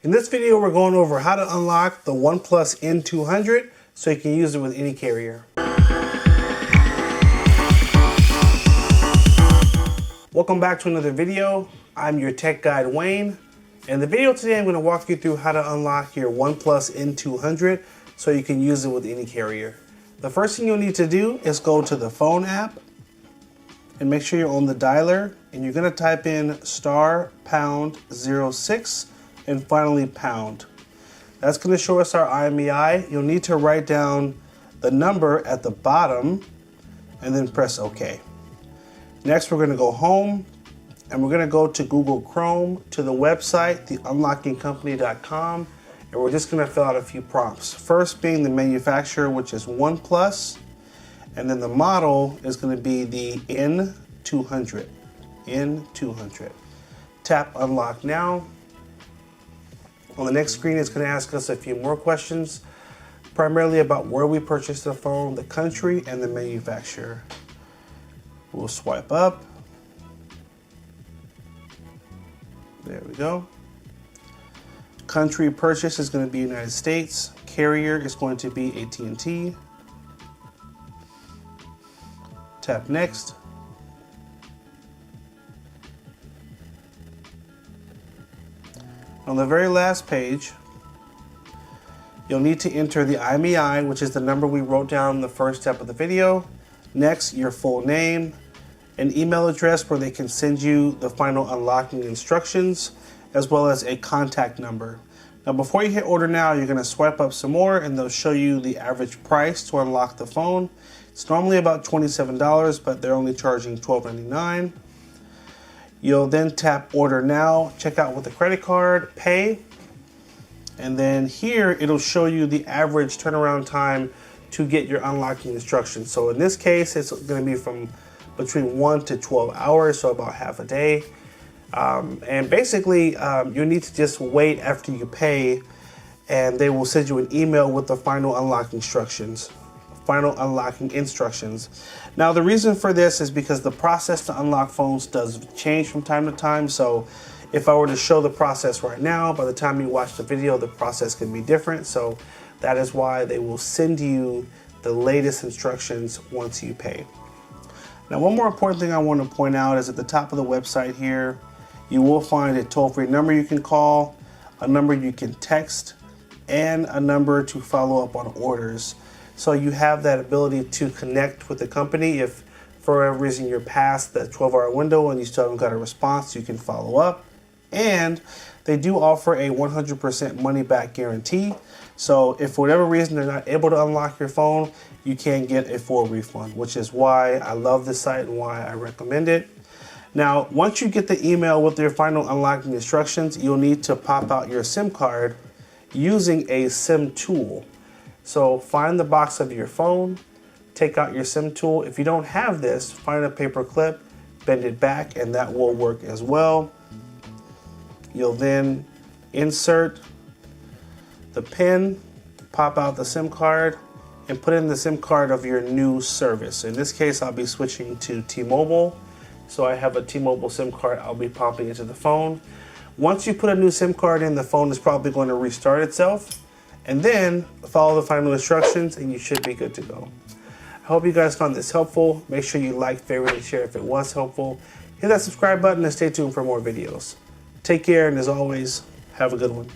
In this video, we're going over how to unlock the OnePlus N200 so you can use it with any carrier. Welcome back to another video. I'm your tech guide, Wayne. In the video today, I'm going to walk you through how to unlock your OnePlus N200 so you can use it with any carrier. The first thing you'll need to do is go to the phone app and make sure you're on the dialer, and you're going to type in *#06 and finally pound. That's going to show us our IMEI. You'll need to write down the number at the bottom and then press OK. Next, we're going to go home and we're going to go to Google Chrome to the website, theunlockingcompany.com, and we're just going to fill out a few prompts. First being the manufacturer, which is OnePlus, and then the model is going to be the N200. N200. Tap Unlock Now. On the next screen, it's going to ask us a few more questions, primarily about where we purchased the phone, the country, and the manufacturer. We'll swipe up. There we go. Country purchase is going to be United States. Carrier is going to be AT&T. Tap Next. On the very last page, you'll need to enter the IMEI, which is the number we wrote down in the first step of the video. Next, your full name, an email address where they can send you the final unlocking instructions, as well as a contact number. Now, before you hit order now, you're going to swipe up some more and they'll show you the average price to unlock the phone. It's normally about $27, but they're only charging $12.99. You'll then tap Order Now, check out with a credit card, pay, and then here it'll show you the average turnaround time to get your unlocking instructions. So in this case, it's going to be from between 1 to 12 hours, so about half a day. And basically, you need to just wait after you pay, and they will send you an email with the final unlocking instructions. Now, the reason for this is because the process to unlock phones does change from time to time. So if I were to show the process right now, by the time you watch the video, the process can be different. So that is why they will send you the latest instructions once you pay. Now, one more important thing I want to point out is at the top of the website here, you will find a toll-free number you can call, a number you can text, and a number to follow up on orders. So you have that ability to connect with the company. If for whatever reason you're past that 12-hour window and you still haven't got a response, you can follow up. And they do offer a 100% money-back guarantee. So if for whatever reason they're not able to unlock your phone, you can get a full refund, which is why I love this site and why I recommend it. Now, once you get the email with your final unlocking instructions, you'll need to pop out your SIM card using a SIM tool. So find the box of your phone, take out your SIM tool. If you don't have this, find a paper clip, bend it back, and that will work as well. You'll then insert the pin, pop out the SIM card, and put in the SIM card of your new service. In this case, I'll be switching to T-Mobile. So I have a T-Mobile SIM card I'll be popping into the phone. Once you put a new SIM card in, the phone is probably going to restart itself. And then follow the final instructions and you should be good to go. I hope you guys found this helpful. Make sure you like, favorite, and share if it was helpful. Hit that subscribe button and stay tuned for more videos. Take care, and as always, have a good one.